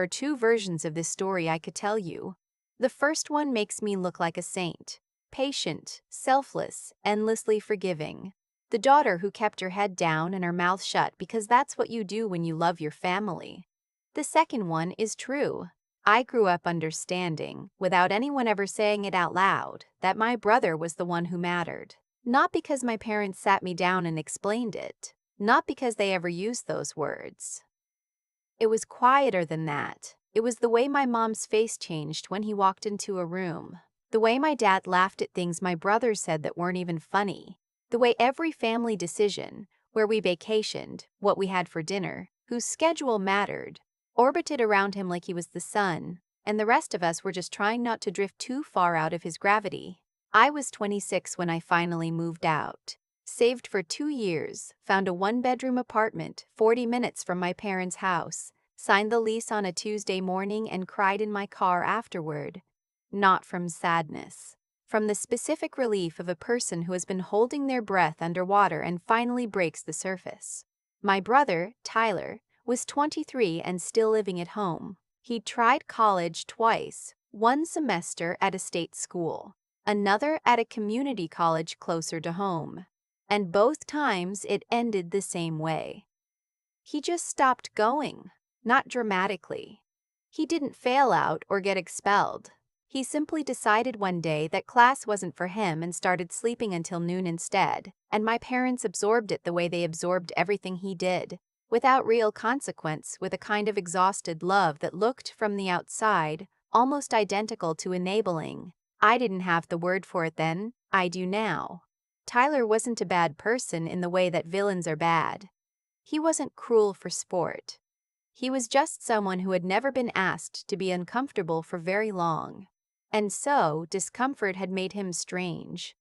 are two versions of this story I could tell you. The first one makes me look like a saint. Patient, selfless, endlessly forgiving. The daughter who kept her head down and her mouth shut because that's what you do when you love your family. The second one is true. I grew up understanding, without anyone ever saying it out loud, that my brother was the one who mattered. Not because my parents sat me down and explained it. Not because they ever used those words. It was quieter than that. It was the way my mom's face changed when he walked into a room. The way my dad laughed at things my brother said that weren't even funny. The way every family decision, where we vacationed, what we had for dinner, whose schedule mattered, orbited around him like he was the sun, and the rest of us were just trying not to drift too far out of his gravity. I was 26 when I finally moved out. Saved for 2 years, found a one-bedroom apartment 40 minutes from my parents' house, signed the lease on a Tuesday morning and cried in my car afterward. Not from sadness. From the specific relief of a person who has been holding their breath underwater and finally breaks the surface. My brother, Tyler, was 23 and still living at home. He'd tried college twice, one semester at a state school, another at a community college closer to home. And both times it ended the same way. He just stopped going, not dramatically. He didn't fail out or get expelled. He simply decided one day that class wasn't for him and started sleeping until noon instead, and my parents absorbed it the way they absorbed everything he did, without real consequence, with a kind of exhausted love that looked from the outside almost identical to enabling. I didn't have the word for it then, I do now. Tyler wasn't a bad person in the way that villains are bad. He wasn't cruel for sport. He was just someone who had never been asked to be uncomfortable for very long. And so, discomfort had made him strange.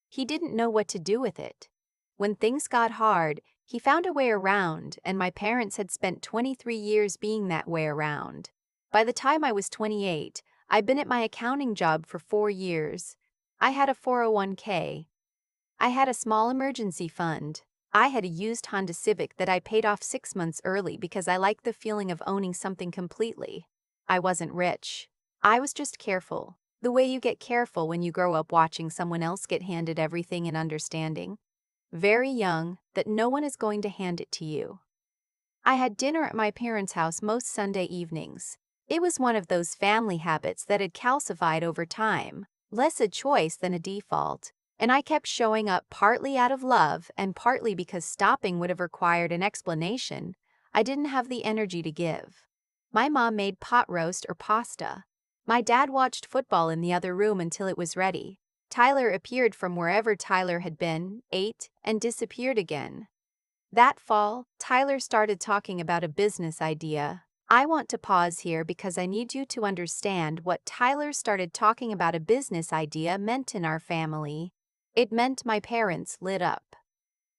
He didn't know what to do with it. When things got hard, he found a way around, and my parents had spent 23 years being that way around. By the time I was 28, I'd been at my accounting job for 4 years. I had a 401k. I had a small emergency fund. I had a used Honda Civic that I paid off 6 months early because I liked the feeling of owning something completely. I wasn't rich. I was just careful. The way you get careful when you grow up watching someone else get handed everything and understanding. Very young, that no one is going to hand it to you. I had dinner at my parents' house most Sunday evenings. It was one of those family habits that had calcified over time, less a choice than a default. And I kept showing up partly out of love and partly because stopping would have required an explanation. I didn't have the energy to give. My mom made pot roast or pasta. My dad watched football in the other room until it was ready. Tyler appeared from wherever Tyler had been, ate, and disappeared again. That fall, Tyler started talking about a business idea. I want to pause here because I need you to understand what Tyler started talking about a business idea meant in our family. It meant my parents lit up.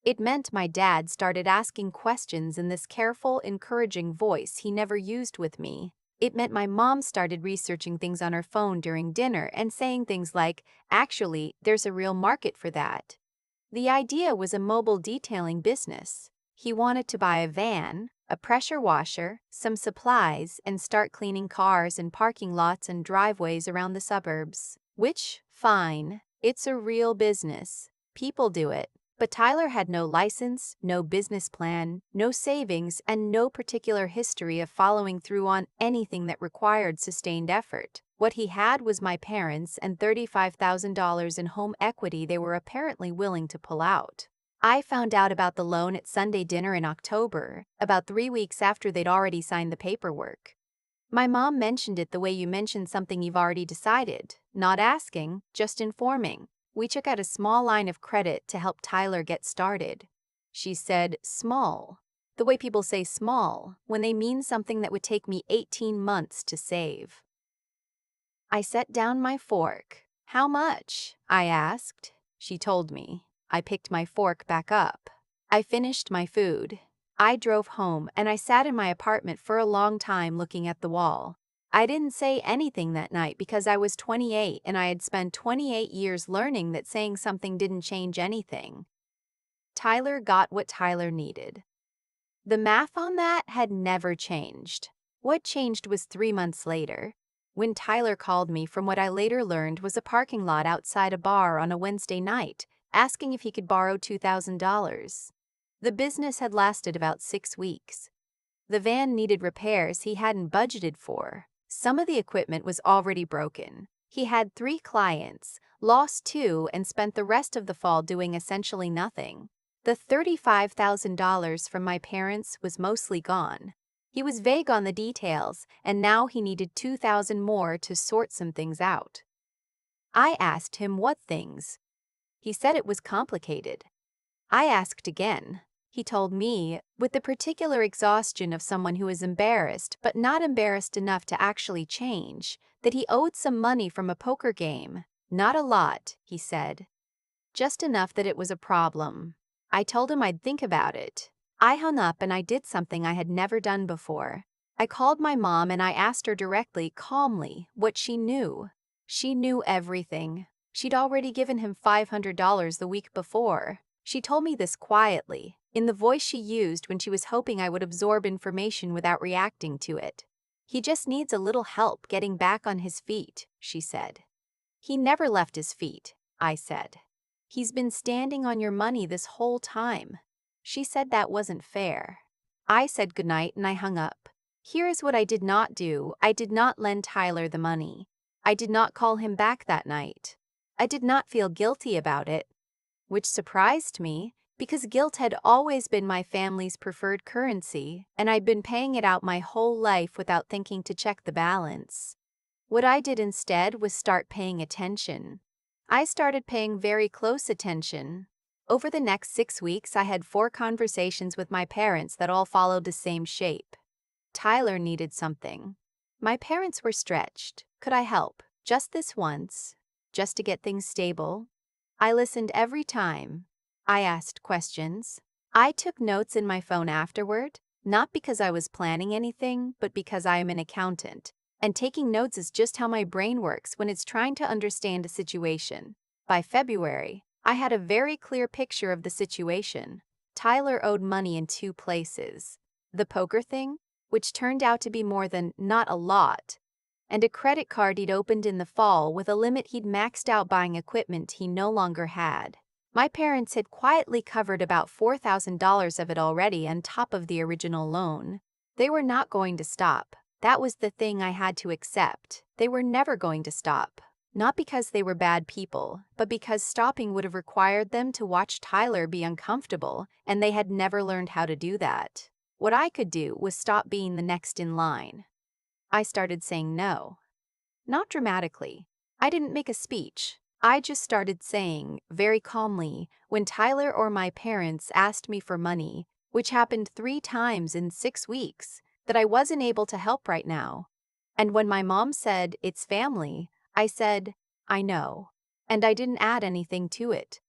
It meant my dad started asking questions in this careful, encouraging voice he never used with me. It meant my mom started researching things on her phone during dinner and saying things like, "Actually, there's a real market for that." The idea was a mobile detailing business. He wanted to buy a van, a pressure washer, some supplies, and start cleaning cars in parking lots and driveways around the suburbs. Which, fine. It's a real business. People do it. But Tyler had no license, no business plan, no savings, and no particular history of following through on anything that required sustained effort. What he had was my parents and $35,000 in home equity they were apparently willing to pull out. I found out about the loan at Sunday dinner in October, about 3 weeks after they'd already signed the paperwork. My mom mentioned it the way you mention something you've already decided, not asking, just informing. We took out a small line of credit to help Tyler get started. She said, small. The way people say small, when they mean something that would take me 18 months to save. I set down my fork. How much? I asked. She told me. I picked my fork back up. I finished my food. I drove home and I sat in my apartment for a long time looking at the wall. I didn't say anything that night because I was 28 and I had spent 28 years learning that saying something didn't change anything. Tyler got what Tyler needed. The math on that had never changed. What changed was 3 months later, when Tyler called me from what I later learned was a parking lot outside a bar on a Wednesday night, asking if he could borrow $2,000. The business had lasted about 6 weeks. The van needed repairs he hadn't budgeted for. Some of the equipment was already broken. He had 3 clients, lost 2, and spent the rest of the fall doing essentially nothing. The $35,000 from my parents was mostly gone. He was vague on the details, and now he needed 2,000 more to sort some things out. I asked him what things. He said it was complicated. I asked again. He told me, with the particular exhaustion of someone who is embarrassed but not embarrassed enough to actually change, that he owed some money from a poker game. Not a lot, he said. Just enough that it was a problem. I told him I'd think about it. I hung up and I did something I had never done before. I called my mom and I asked her directly, calmly, what she knew. She knew everything. She'd already given him $500 the week before. She told me this quietly, in the voice she used when she was hoping I would absorb information without reacting to it. He just needs a little help getting back on his feet, she said. He never left his feet, I said. He's been standing on your money this whole time. She said that wasn't fair. I said goodnight and I hung up. Here is what I did not do. I did not lend Tyler the money. I did not call him back that night. I did not feel guilty about it, which surprised me because guilt had always been my family's preferred currency, and I'd been paying it out my whole life without thinking to check the balance. What I did instead was start paying attention. I started paying very close attention. Over the next 6 weeks, I had 4 conversations with my parents that all followed the same shape. Tyler needed something. My parents were stretched. Could I help? Just this once? Just to get things stable? I listened every time. I asked questions. I took notes in my phone afterward, not because I was planning anything, but because I am an accountant. And taking notes is just how my brain works when it's trying to understand a situation. By February, I had a very clear picture of the situation. Tyler owed money in 2 places. The poker thing, which turned out to be more than not a lot, and a credit card he'd opened in the fall with a limit he'd maxed out buying equipment he no longer had. My parents had quietly covered about $4,000 of it already on top of the original loan. They were not going to stop. That was the thing I had to accept. They were never going to stop. Not because they were bad people, but because stopping would have required them to watch Tyler be uncomfortable, and they had never learned how to do that. What I could do was stop being the next in line. I started saying no. Not dramatically. I didn't make a speech. I just started saying, very calmly, when Tyler or my parents asked me for money, which happened 3 times in 6 weeks, that I wasn't able to help right now. And when my mom said, it's family, I said, I know. And I didn't add anything to it.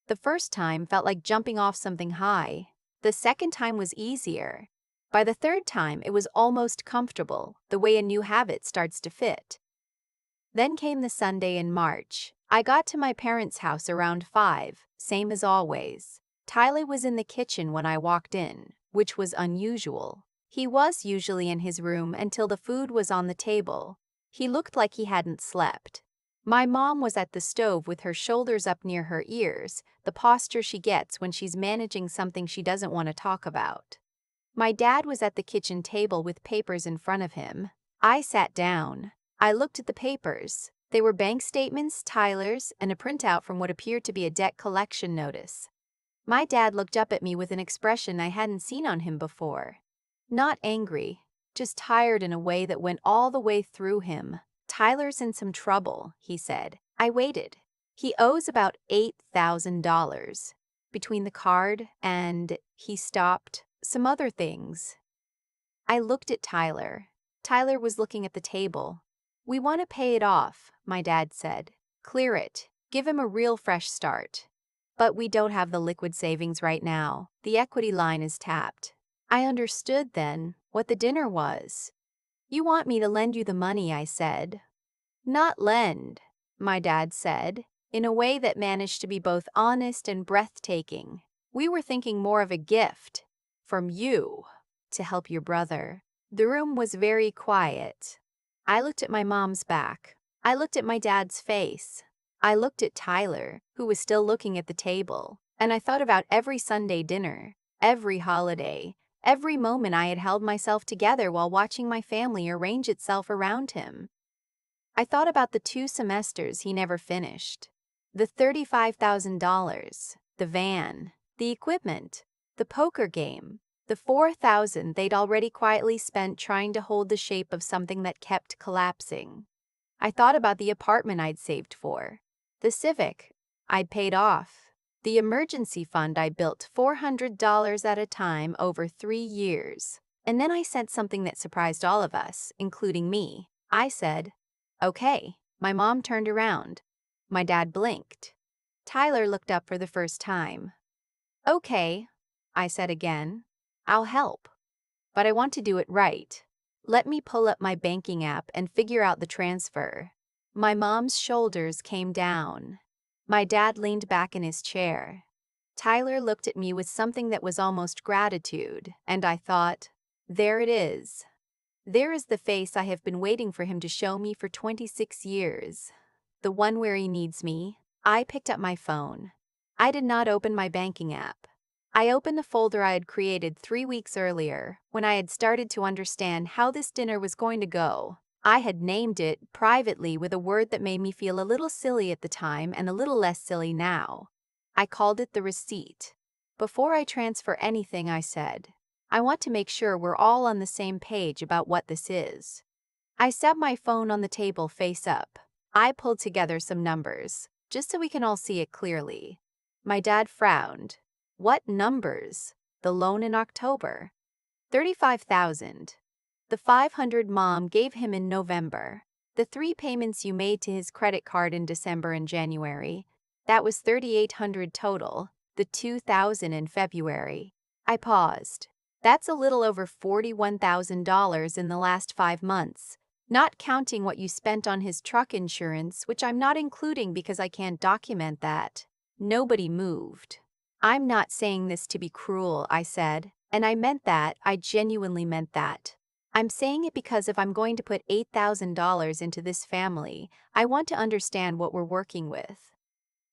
The first time felt like jumping off something high. The second time was easier. By the third time, it was almost comfortable, the way a new habit starts to fit. Then came the Sunday in March. I got to my parents' house around 5, same as always. Tyler was in the kitchen when I walked in, which was unusual. He was usually in his room until the food was on the table. He looked like he hadn't slept. My mom was at the stove with her shoulders up near her ears, the posture she gets when she's managing something she doesn't want to talk about. My dad was at the kitchen table with papers in front of him. I sat down. I looked at the papers. They were bank statements, Tyler's, and a printout from what appeared to be a debt collection notice. My dad looked up at me with an expression I hadn't seen on him before. Not angry, just tired in a way that went all the way through him. Tyler's in some trouble, he said. I waited. He owes about $8,000. Between the card and, he stopped, some other things. I looked at Tyler. Tyler was looking at the table. We want to pay it off, my dad said. Clear it. Give him a real fresh start. But we don't have the liquid savings right now. The equity line is tapped. I understood then what the dinner was. You want me to lend you the money, I said. Not lend, my dad said, in a way that managed to be both honest and breathtaking. We were thinking more of a gift from you to help your brother. The room was very quiet. I looked at my mom's back. I looked at my dad's face. I looked at Tyler, who was still looking at the table, and I thought about every Sunday dinner, every holiday, every moment I had held myself together while watching my family arrange itself around him. I thought about the 2 semesters he never finished, the $35,000, the van, the equipment, the poker game, the 4,000 they'd already quietly spent trying to hold the shape of something that kept collapsing. I thought about the apartment I'd saved for, the Civic I'd paid off, the emergency fund I built $400 at a time over 3 years. And then I said something that surprised all of us, including me. I said, "Okay." My mom turned around. My dad blinked. Tyler looked up for the first time. "Okay," I said again. "I'll help. But I want to do it right. Let me pull up my banking app and figure out the transfer." My mom's shoulders came down. My dad leaned back in his chair. Tyler looked at me with something that was almost gratitude, and I thought, there it is. There is the face I have been waiting for him to show me for 26 years. The one where he needs me. I picked up my phone. I did not open my banking app. I opened the folder I had created 3 weeks earlier, when I had started to understand how this dinner was going to go. I had named it privately with a word that made me feel a little silly at the time and a little less silly now. I called it the receipt. Before I transfer anything, I said, I want to make sure we're all on the same page about what this is. I set my phone on the table face up. I pulled together some numbers, just so we can all see it clearly. My dad frowned. What numbers? The loan in October. 35,000. The 500 mom gave him in November. The 3 payments you made to his credit card in December and January. That was 3,800 total. The 2,000 in February. I paused. That's a little over $41,000 in the last 5 months, not counting what you spent on his truck insurance, which I'm not including because I can't document that. Nobody moved. I'm not saying this to be cruel, I said, and I meant that. I genuinely meant that. I'm saying it because if I'm going to put $8,000 into this family, I want to understand what we're working with.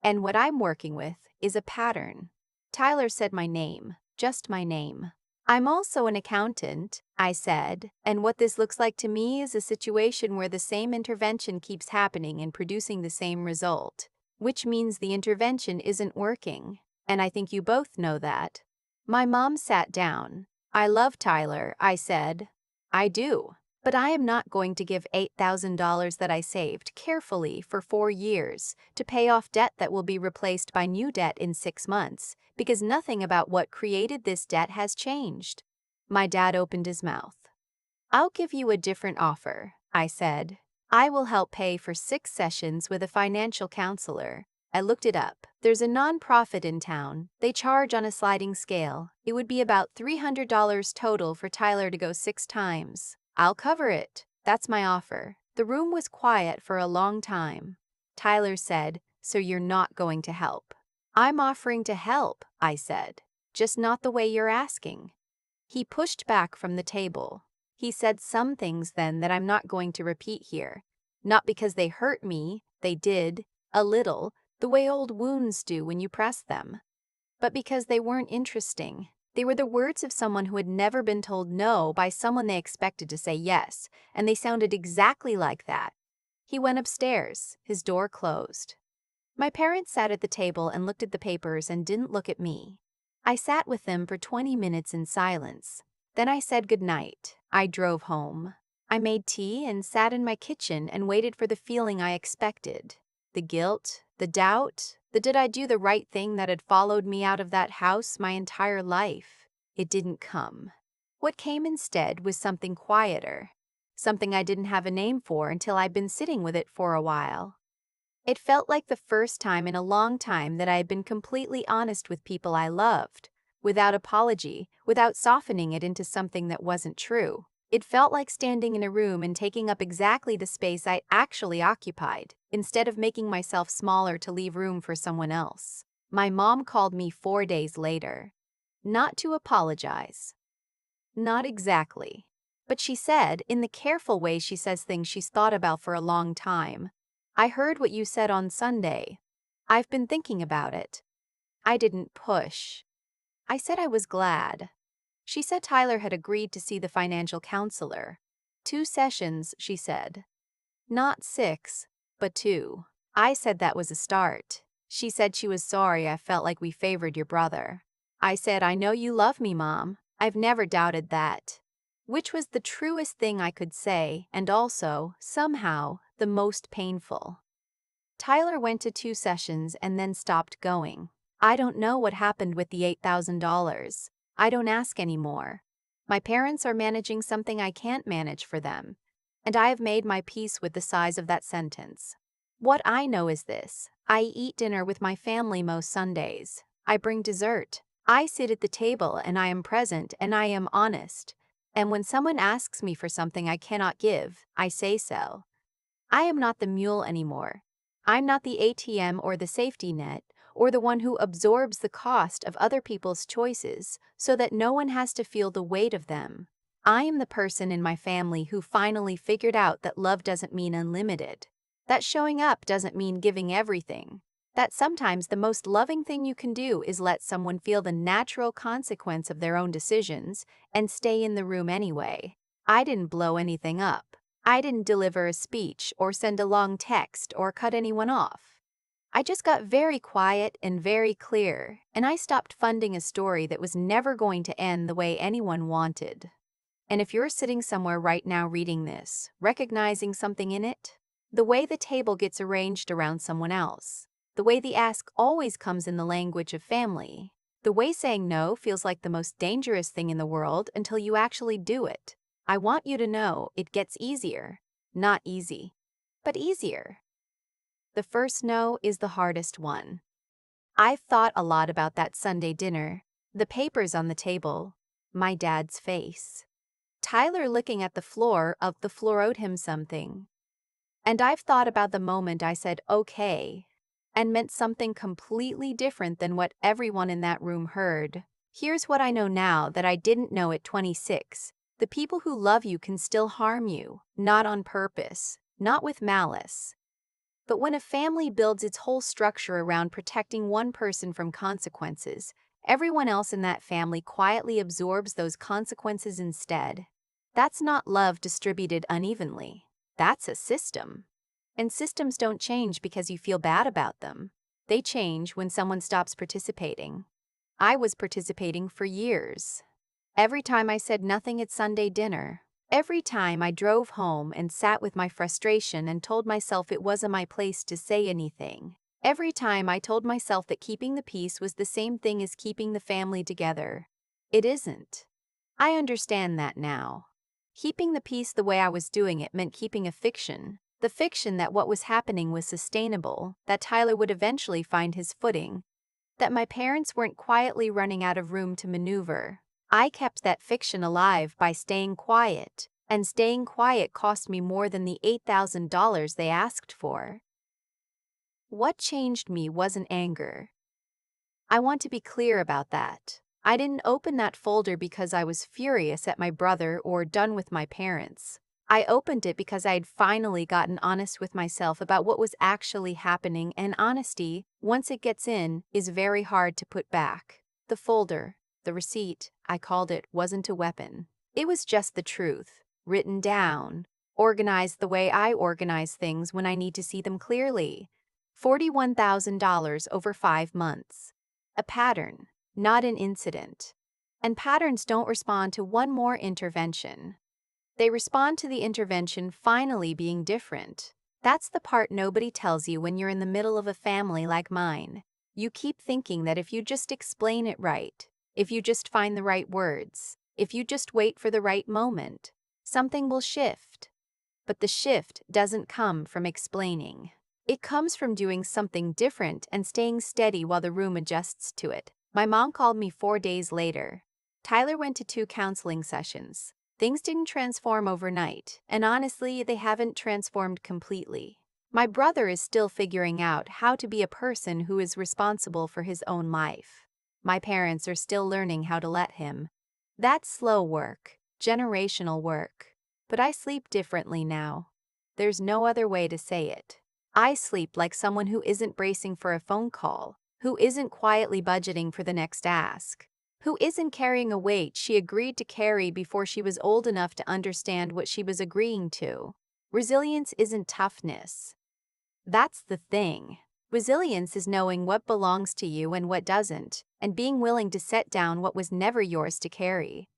And what I'm working with is a pattern. Tyler said my name, just my name. I'm also an accountant, I said, and what this looks like to me is a situation where the same intervention keeps happening and producing the same result, which means the intervention isn't working, and I think you both know that. My mom sat down. I love Tyler, I said. I do, but I am not going to give $8,000 that I saved carefully for 4 years to pay off debt that will be replaced by new debt in 6 months, because nothing about what created this debt has changed. My dad opened his mouth. I'll give you a different offer, I said. I will help pay for 6 sessions with a financial counselor. I looked it up. There's a nonprofit in town. They charge on a sliding scale. It would be about $300 total for Tyler to go 6 times. I'll cover it. That's my offer. The room was quiet for a long time. Tyler said, "So you're not going to help?" "I'm offering to help," I said, "just not the way you're asking." He pushed back from the table. He said some things then that I'm not going to repeat here. Not because they hurt me, they did, a little, the way old wounds do when you press them. But because they weren't interesting. They were the words of someone who had never been told no by someone they expected to say yes, and they sounded exactly like that. He went upstairs, his door closed. My parents sat at the table and looked at the papers and didn't look at me. I sat with them for 20 minutes in silence. Then I said goodnight. I drove home. I made tea and sat in my kitchen and waited for the feeling I expected. The guilt, the doubt, the did I do the right thing that had followed me out of that house my entire life. It didn't come. What came instead was something quieter. Something I didn't have a name for until I'd been sitting with it for a while. It felt like the first time in a long time that I had been completely honest with people I loved, without apology, without softening it into something that wasn't true. It felt like standing in a room and taking up exactly the space I actually occupied, instead of making myself smaller to leave room for someone else. My mom called me 4 days later. Not to apologize. Not exactly. But she said, in the careful way she says things she's thought about for a long time, "I heard what you said on Sunday. I've been thinking about it." I didn't push. I said I was glad. She said Tyler had agreed to see the financial counselor. 2 sessions, she said. Not 6, but 2. I said that was a start. She said she was sorry I felt like we favored your brother. I said, "I know you love me, Mom. I've never doubted that." Which was the truest thing I could say, and also, somehow, the most painful. Tyler went to 2 sessions and then stopped going. I don't know what happened with the $8,000. I don't ask anymore. My parents are managing something I can't manage for them, and I have made my peace with the size of that sentence. What I know is this: I eat dinner with my family most Sundays. I bring dessert. I sit at the table and I am present and I am honest. And when someone asks me for something I cannot give, I say so. I am not the mule anymore. I'm not the ATM or the safety net, or the one who absorbs the cost of other people's choices so that no one has to feel the weight of them. I am the person in my family who finally figured out that love doesn't mean unlimited, that showing up doesn't mean giving everything, that sometimes the most loving thing you can do is let someone feel the natural consequence of their own decisions and stay in the room anyway. I didn't blow anything up. I didn't deliver a speech or send a long text or cut anyone off. I just got very quiet and very clear, and I stopped funding a story that was never going to end the way anyone wanted. And if you're sitting somewhere right now reading this, recognizing something in it, the way the table gets arranged around someone else, the way the ask always comes in the language of family, the way saying no feels like the most dangerous thing in the world until you actually do it, I want you to know it gets easier. Not easy, but easier. The first no is the hardest one. I've thought a lot about that Sunday dinner, the papers on the table, my dad's face. Tyler looking at the floor owed him something. And I've thought about the moment I said okay and meant something completely different than what everyone in that room heard. Here's what I know now that I didn't know at 26. The people who love you can still harm you, not on purpose, not with malice. But when a family builds its whole structure around protecting one person from consequences, everyone else in that family quietly absorbs those consequences instead. That's not love distributed unevenly. That's a system. And systems don't change because you feel bad about them. They change when someone stops participating. I was participating for years. Every time I said nothing at Sunday dinner, every time I drove home and sat with my frustration and told myself it wasn't my place to say anything, every time I told myself that keeping the peace was the same thing as keeping the family together, it isn't. I understand that now. Keeping the peace the way I was doing it meant keeping a fiction, the fiction that what was happening was sustainable, that Tyler would eventually find his footing, that my parents weren't quietly running out of room to maneuver. I kept that fiction alive by staying quiet, and staying quiet cost me more than the $8,000 they asked for. What changed me wasn't anger. I want to be clear about that. I didn't open that folder because I was furious at my brother or done with my parents. I opened it because I had finally gotten honest with myself about what was actually happening, and honesty, once it gets in, is very hard to put back. The folder, the receipt, I called it, wasn't a weapon. It was just the truth, written down, organized the way I organize things when I need to see them clearly. $41,000 over 5 months. A pattern, not an incident. And patterns don't respond to one more intervention. They respond to the intervention finally being different. That's the part nobody tells you when you're in the middle of a family like mine. You keep thinking that if you just explain it right, if you just find the right words, if you just wait for the right moment, something will shift. But the shift doesn't come from explaining. It comes from doing something different and staying steady while the room adjusts to it. My mom called me 4 days later. Tyler went to 2 counseling sessions. Things didn't transform overnight, and honestly, they haven't transformed completely. My brother is still figuring out how to be a person who is responsible for his own life. My parents are still learning how to let him. That's slow work, Generational work. But I sleep differently now. There's no other way to say it. I sleep like someone who isn't bracing for a phone call, who isn't quietly budgeting for the next ask, who isn't carrying a weight she agreed to carry before she was old enough to understand what she was agreeing to. Resilience isn't toughness. That's the thing. Resilience is knowing what belongs to you and what doesn't, and being willing to set down what was never yours to carry.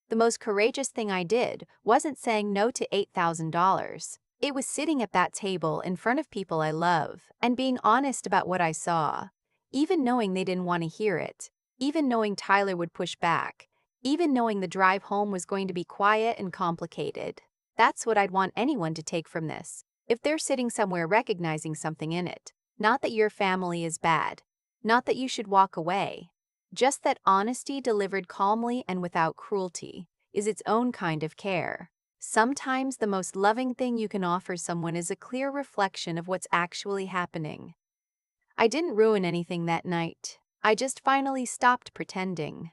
The most courageous thing I did wasn't saying no to $8,000. It was sitting at that table in front of people I love and being honest about what I saw, even knowing they didn't want to hear it, even knowing Tyler would push back, even knowing the drive home was going to be quiet and complicated. That's what I'd want anyone to take from this, if they're sitting somewhere recognizing something in it. Not that your family is bad, not that you should walk away. Just that honesty delivered calmly and without cruelty is its own kind of care. Sometimes the most loving thing you can offer someone is a clear reflection of what's actually happening. I didn't ruin anything that night. I just finally stopped pretending.